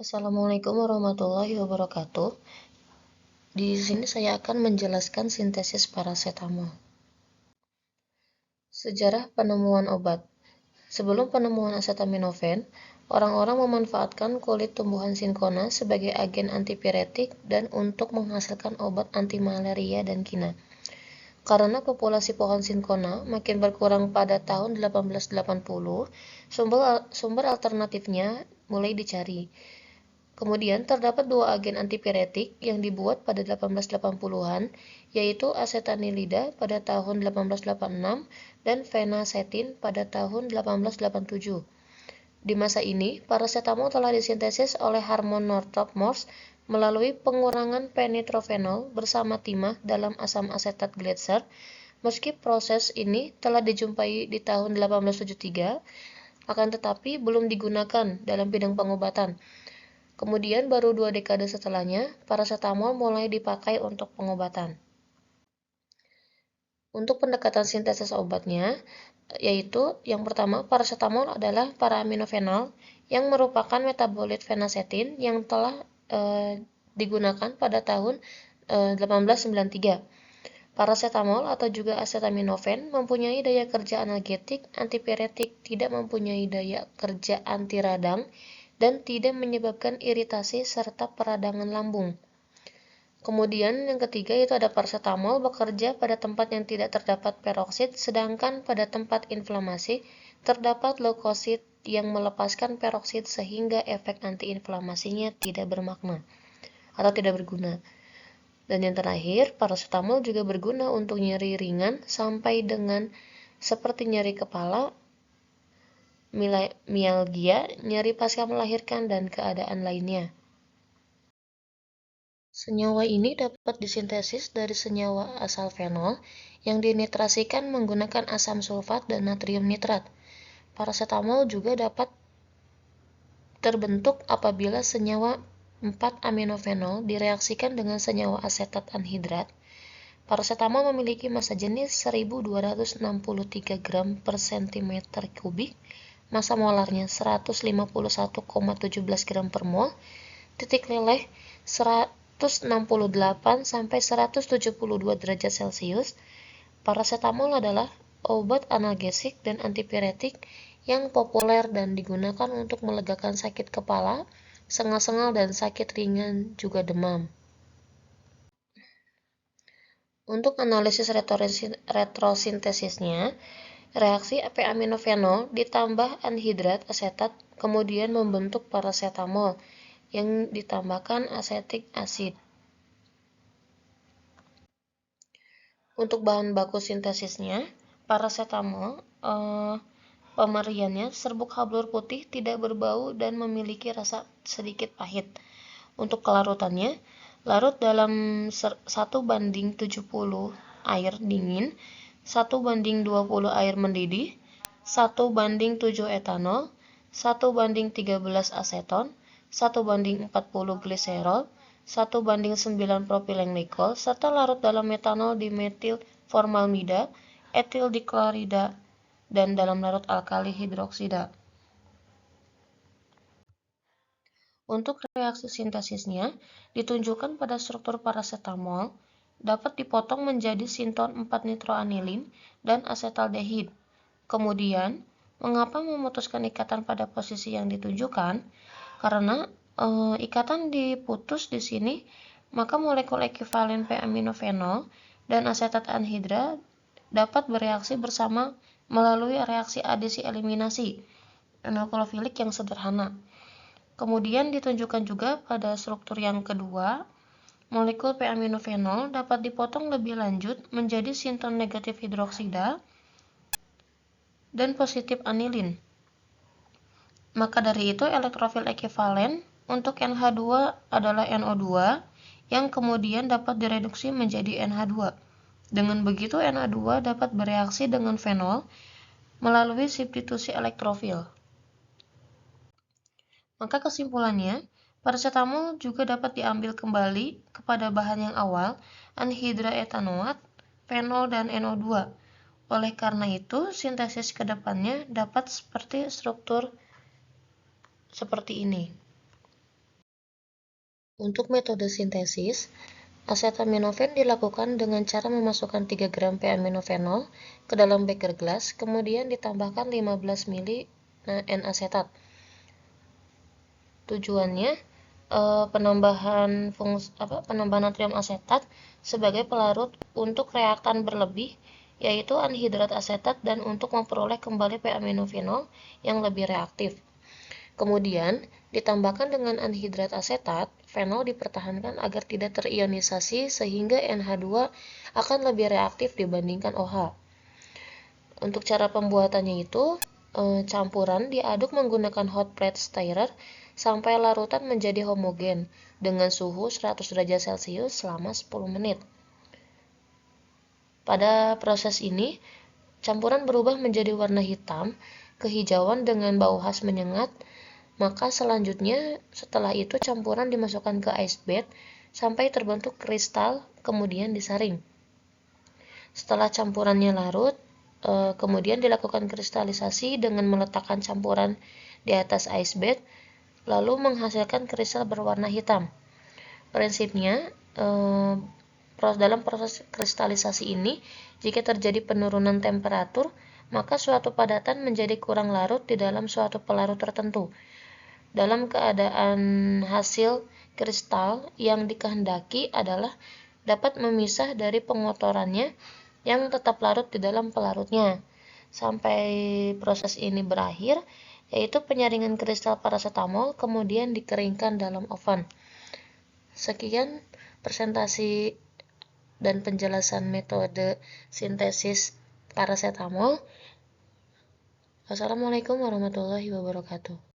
Assalamualaikum warahmatullahi wabarakatuh. Di sini saya akan menjelaskan sintesis parasetamol. Sejarah penemuan obat. Sebelum penemuan acetaminophen, orang-orang memanfaatkan kulit tumbuhan sinkona sebagai agen antipiretik dan untuk menghasilkan obat anti malaria dan kina. Karena populasi pohon sinkona makin berkurang pada tahun 1880, sumber alternatifnya mulai dicari. Kemudian terdapat dua agen antipiretik yang dibuat pada 1880-an, yaitu asetanilida pada tahun 1886 dan fenacetin pada tahun 1887. Di masa ini, paracetamol telah disintesis oleh Harmon Northrop Morse melalui pengurangan penitrofenol bersama timah dalam asam asetat gletser. Meski proses ini telah dijumpai di tahun 1873, akan tetapi belum digunakan dalam bidang pengobatan. Kemudian baru 2 dekade setelahnya, paracetamol mulai dipakai untuk pengobatan. Untuk pendekatan sintesis obatnya, yaitu yang pertama, paracetamol adalah para-aminofenol yang merupakan metabolit fenacetin yang telah digunakan pada tahun 1893. Paracetamol atau juga acetaminophen mempunyai daya kerja analgetik, antipiretik, tidak mempunyai daya kerja anti radang, dan tidak menyebabkan iritasi serta peradangan lambung. Kemudian yang ketiga itu ada paracetamol bekerja pada tempat yang tidak terdapat peroksid, sedangkan pada tempat inflamasi terdapat leukosit yang melepaskan peroksid sehingga efek antiinflamasinya tidak bermakna atau tidak berguna. Dan yang terakhir, paracetamol juga berguna untuk nyeri ringan sampai dengan seperti nyeri kepala, mialgia, nyeri pasca melahirkan, dan keadaan lainnya. Senyawa ini dapat disintesis dari senyawa asal fenol yang dinitrasikan menggunakan asam sulfat dan natrium nitrat. Paracetamol juga dapat terbentuk apabila senyawa 4-aminofenol direaksikan dengan senyawa asetat anhidrat. Paracetamol memiliki massa jenis 1263 gram per cm kubik, massa molarnya 151,17 gram per mol, titik leleh 168 sampai 172 derajat Celcius. Paracetamol adalah obat analgesik dan antipiretik yang populer dan digunakan untuk melegakan sakit kepala, sengal-sengal, dan sakit ringan juga demam. Untuk analisis retrosintesisnya, reaksi p-aminofenol ditambah anhidrat asetat kemudian membentuk paracetamol yang ditambahkan acetic acid. Untuk bahan baku sintesisnya, paracetamol, pemeriannya serbuk hablur putih tidak berbau dan memiliki rasa sedikit pahit. Untuk kelarutannya, larut dalam 1:70 air dingin, 1:20 air mendidih, 1:7 etanol, 1:13 aseton, 1:40 gliserol, 1:9 propilen glikol, serta larut dalam metanol dimetil formaldehida, etil diklorida, dan dalam larut alkali hidroksida. Untuk reaksi sintesisnya, ditunjukkan pada struktur paracetamol, dapat dipotong menjadi sinton 4-nitroanilin dan acetaldehid. Kemudian, mengapa memutuskan ikatan pada posisi yang ditunjukkan? Karena ikatan diputus di sini, maka molekul ekivalen p-aminofenol dan asetat anhidrat dapat bereaksi bersama melalui reaksi adisi eliminasi nukleofilik yang sederhana. Kemudian ditunjukkan juga pada struktur yang kedua, molekul p-aminofenol dapat dipotong lebih lanjut menjadi sinton negatif hidroksida dan positif anilin. Maka dari itu elektrofil ekivalen untuk NH2 adalah NO2 yang kemudian dapat direduksi menjadi NH2. Dengan begitu NH2 dapat bereaksi dengan fenol melalui substitusi elektrofil. Maka kesimpulannya, paracetamol juga dapat diambil kembali kepada bahan yang awal, anhidraetanoat, fenol, dan NO2. Oleh karena itu, sintesis ke depannya dapat seperti struktur seperti ini. Untuk metode sintesis, acetaminophen dilakukan dengan cara memasukkan 3 gram p-aminofenol ke dalam beker gelas, kemudian ditambahkan 15 ml N-asetat. Tujuannya penambahan natrium asetat sebagai pelarut untuk reaktan berlebih, yaitu anhidrat asetat, dan untuk memperoleh kembali p-aminofenol yang lebih reaktif. Kemudian, ditambahkan dengan anhidrat asetat, fenol dipertahankan agar tidak terionisasi sehingga NH2 akan lebih reaktif dibandingkan OH. Untuk cara pembuatannya itu, campuran diaduk menggunakan hot plate stirrer sampai larutan menjadi homogen dengan suhu 100 derajat Celcius selama 10 menit. Pada proses ini, campuran berubah menjadi warna hitam kehijauan dengan bau khas menyengat. Maka selanjutnya setelah itu campuran dimasukkan ke ice bath sampai terbentuk kristal, kemudian disaring. Setelah campurannya larut, kemudian dilakukan kristalisasi dengan meletakkan campuran di atas ice bath, lalu menghasilkan kristal berwarna hitam. Prinsipnya, dalam proses kristalisasi ini, jika terjadi penurunan temperatur, maka suatu padatan menjadi kurang larut di dalam suatu pelarut tertentu. Dalam keadaan hasil kristal yang dikehendaki adalah dapat memisah dari pengotorannya yang tetap larut di dalam pelarutnya. Sampai proses ini berakhir, yaitu penyaringan kristal paracetamol kemudian dikeringkan dalam oven. Sekian presentasi dan penjelasan metode sintesis paracetamol. Wassalamualaikum warahmatullahi wabarakatuh.